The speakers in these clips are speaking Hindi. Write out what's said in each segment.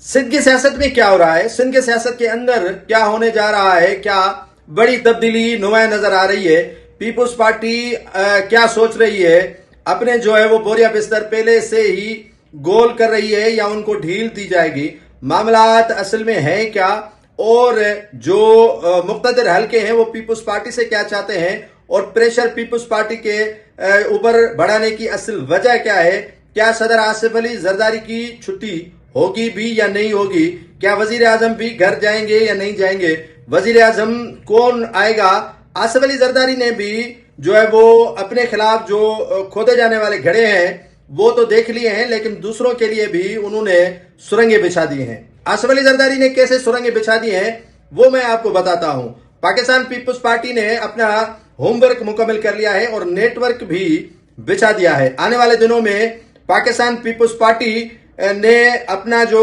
सिंध की सियासत में क्या हो रहा है, सिंध की सियासत के अंदर क्या होने जा रहा है, क्या बड़ी तब्दीली नुमाया नजर आ रही है। पीपुल्स पार्टी क्या सोच रही है, अपने जो है वो बोरिया बिस्तर पहले से ही गोल कर रही है या उनको ढील दी जाएगी, मामलात असल में है क्या, और जो मुक्तदर हल्के हैं वो पीपुल्स पार्टी से क्या चाहते हैं, और प्रेशर पीपुल्स पार्टी के ऊपर बढ़ाने की असल वजह क्या है। क्या सदर आसिफ अली जरदारी की छुट्टी होगी भी या नहीं होगी, क्या वजीर आजम भी घर जाएंगे या नहीं जाएंगे, वजीर आजम कौन आएगा। आसिफ अली जरदारी ने भी जो है वो अपने खिलाफ जो खोदे जाने वाले घड़े हैं वो तो देख लिए हैं, लेकिन दूसरों के लिए भी उन्होंने सुरंगें बिछा दी हैं। आसिफ अली जरदारी ने कैसे सुरंगें बिछा दी हैं वो मैं आपको बताता हूं। पाकिस्तान पीपुल्स पार्टी ने अपना होमवर्क मुकम्मल कर लिया है और नेटवर्क भी बिछा दिया है। आने वाले दिनों में पाकिस्तान पीपुल्स पार्टी ने अपना जो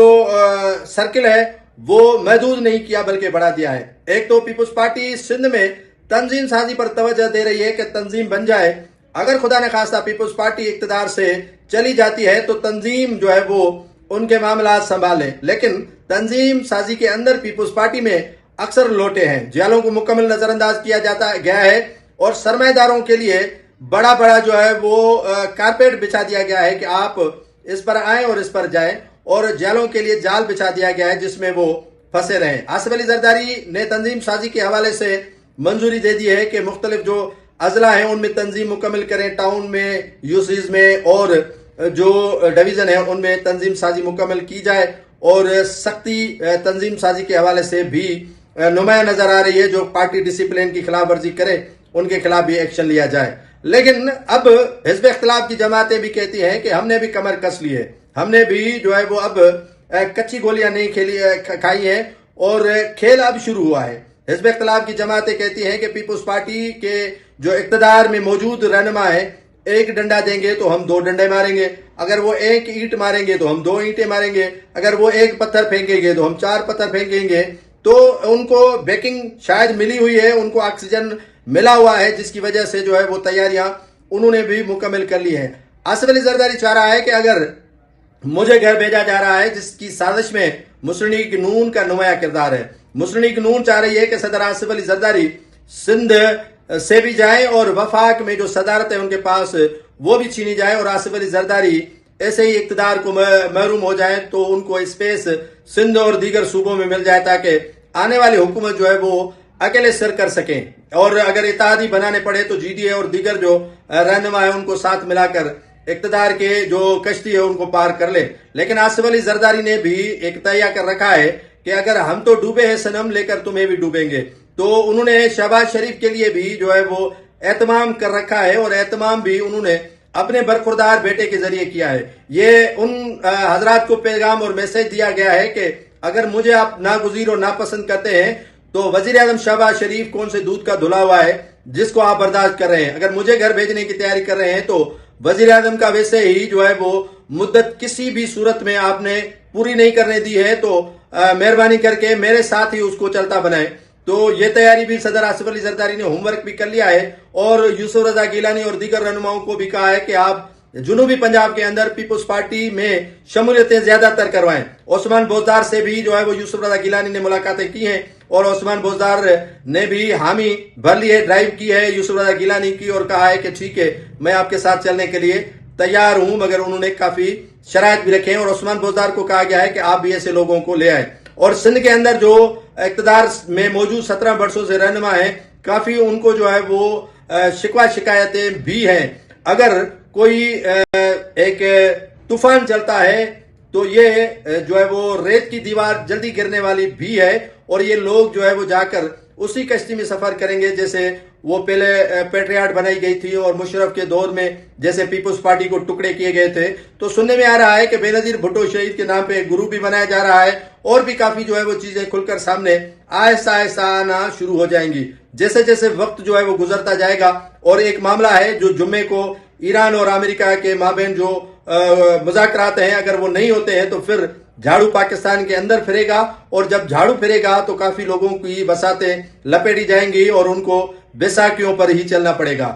सर्किल है वो महदूद नहीं किया बल्कि बढ़ा दिया है। एक तो पीपुल्स पार्टी सिंध में तंजीम साजी पर तवज्जो दे रही है कि तंजीम बन जाए। अगर खुदा न खास्ता पीपुल्स पार्टी इक्तदार से चली जाती है तो तंजीम जो है वो उनके मामला संभाले, लेकिन तंजीम साजी के अंदर पीपुल्स पार्टी में अक्सर लोटे हैं। जेलों को मुकम्मल नजरअंदाज किया जाता गया है और सरमाएदारों के लिए बड़ा बड़ा जो है वो कारपेट बिछा दिया गया है कि आप इस पर आए और इस पर जाएं, और जेलों के लिए जाल बिछा दिया गया है जिसमें वो फंसे रहें। आसिफ अली जरदारी ने तंजीम साजी के हवाले से मंजूरी दे दी है कि मुख्तलिफ जो अजला हैं उनमें तंजीम मुकम्मल करें, टाउन में, यूसीज में और जो डिवीजन है उनमें तंजीम साजी मुकम्मल की जाए, और सख्ती तंजीम साजी के हवाले से भी नुमाया नजर आ रही है। जो पार्टी डिसिप्लिन की खिलाफ वर्जी करे उनके खिलाफ भी एक्शन लिया जाए। लेकिन अब हिज़्ब इख्तिलाफ की जमातें भी कहती हैं कि हमने भी कमर कस ली है, हमने भी जो है वो अब कच्ची गोलियां नहीं खेली खाई हैं और खेल अब शुरू हुआ है। हिज़्ब इख्तिलाफ की जमातें कहती हैं कि पीपुल्स पार्टी के जो इक़्तिदार में मौजूद रहनुमा है, एक डंडा देंगे तो हम दो डंडे मारेंगे, अगर वो एक ईंट मारेंगे तो हम दो ईंटें मारेंगे, अगर वो एक पत्थर फेंकेंगे तो हम चार पत्थर फेंकेंगे। तो उनको बैकिंग शायद मिली हुई है, उनको ऑक्सीजन मिला हुआ है, जिसकी वजह से जो है वो तैयारियां उन्होंने भी मुकम्मल कर ली है। आसिफ अली जरदारी चाह रहा है कि अगर मुझे घर भेजा जा रहा है, जिसकी साजिश में मुस्लिम लीग नून का नुमाया किरदार है, मुस्लिम लीग नून चाह रही है कि सदर आसिफ अली जरदारी सिंध से भी जाए और वफाक में जो सदारत है उनके पास वो भी छीनी जाए, और आसिफ अली जरदारी ऐसे ही इक़्तिदार को महरूम हो जाए तो उनको स्पेस सिंध और दीगर सूबों में मिल जाए ताकि आने वाली हुकूमत जो है वो अकेले सर कर सकें, और अगर इत्तेहादी बनाने पड़े तो जीडीए और दीगर जो रहनुमा है उनको साथ मिलाकर इक़्तिदार के जो कश्ती है उनको पार कर ले। लेकिन आसिफ अली जरदारी ने भी एक तैया कर रखा है कि अगर हम तो डूबे हैं सनम, लेकर तुम्हें भी डूबेंगे। तो उन्होंने शहबाज शरीफ के लिए भी जो है वो एहतमाम कर रखा है, और एहतमाम भी उन्होंने अपने बरखुरदार बेटे के जरिए किया है। ये उन हजरात को पैगाम और मैसेज दिया गया है कि अगर मुझे आप नागुज़ीर और नापसंद करते हैं तो वजीर आजम शहबाज शरीफ कौन से दूध का धुला हुआ है जिसको आप बर्दाश्त कर रहे हैं। अगर मुझे घर भेजने की तैयारी कर रहे हैं तो वजीर आजम का वैसे ही जो है वो मुद्दत किसी भी सूरत में आपने पूरी नहीं करने दी है, तो मेहरबानी करके मेरे साथ ही उसको चलता बनाए। तो ये तैयारी भी सदर आसिफ अली जरदारी ने होमवर्क भी कर लिया है, और यूसुफ रजा गिलानी और दीगर रहनुमाओं को भी कहा है कि आप जुनूबी पंजाब के अंदर पीपुल्स पार्टी में शमूलियतें ज्यादातर करवाएं। ओस्मान बोजदार से भी जो है वो यूसुफ रजा गिलानी ने मुलाकातें की हैं, और ओस्मान बोजदार ने भी हामी भर ली है, ड्राइव की है यूसुफ रजा गिलानी की, और कहा है कि ठीक है मैं आपके साथ चलने के लिए तैयार हूं, मगर उन्होंने काफी शराइत भी रखे हैं। और ओस्मान बोजदार को कहा गया है कि आप भी ऐसे लोगों को ले आए। और सिंध के अंदर जो इक़्तिदार में मौजूद 17 वर्षों से रहनुमा है, काफी उनको जो है वो शिकवा शिकायतें भी हैं। अगर कोई एक तूफान चलता है तो ये जो है वो रेत की दीवार जल्दी गिरने वाली भी है, और ये लोग जो है वो जाकर उसी कश्ती में सफर करेंगे जैसे वो पहले पेट्रियाट बनाई गई थी और मुशर्रफ के दौर में जैसे पीपुल्स पार्टी को टुकड़े किए गए थे। तो सुनने में आ रहा है कि बेनजीर भुट्टो शहीद के नाम पे एक ग्रुप भी बनाया जा रहा है, और भी काफी जो है वो चीजें खुलकर सामने आहिस्ता आहिस्ता आना शुरू हो जाएंगी जैसे जैसे वक्त जो है वो गुजरता जाएगा। और एक मामला है जो जुम्मे को ईरान और अमेरिका के माबेन जो मुज़ाकरात हैं, अगर वो नहीं होते हैं तो फिर झाड़ू पाकिस्तान के अंदर फिरेगा, और जब झाड़ू फिरेगा तो काफी लोगों की बसातें लपेटी जाएंगी और उनको बैसाखियों पर ही चलना पड़ेगा।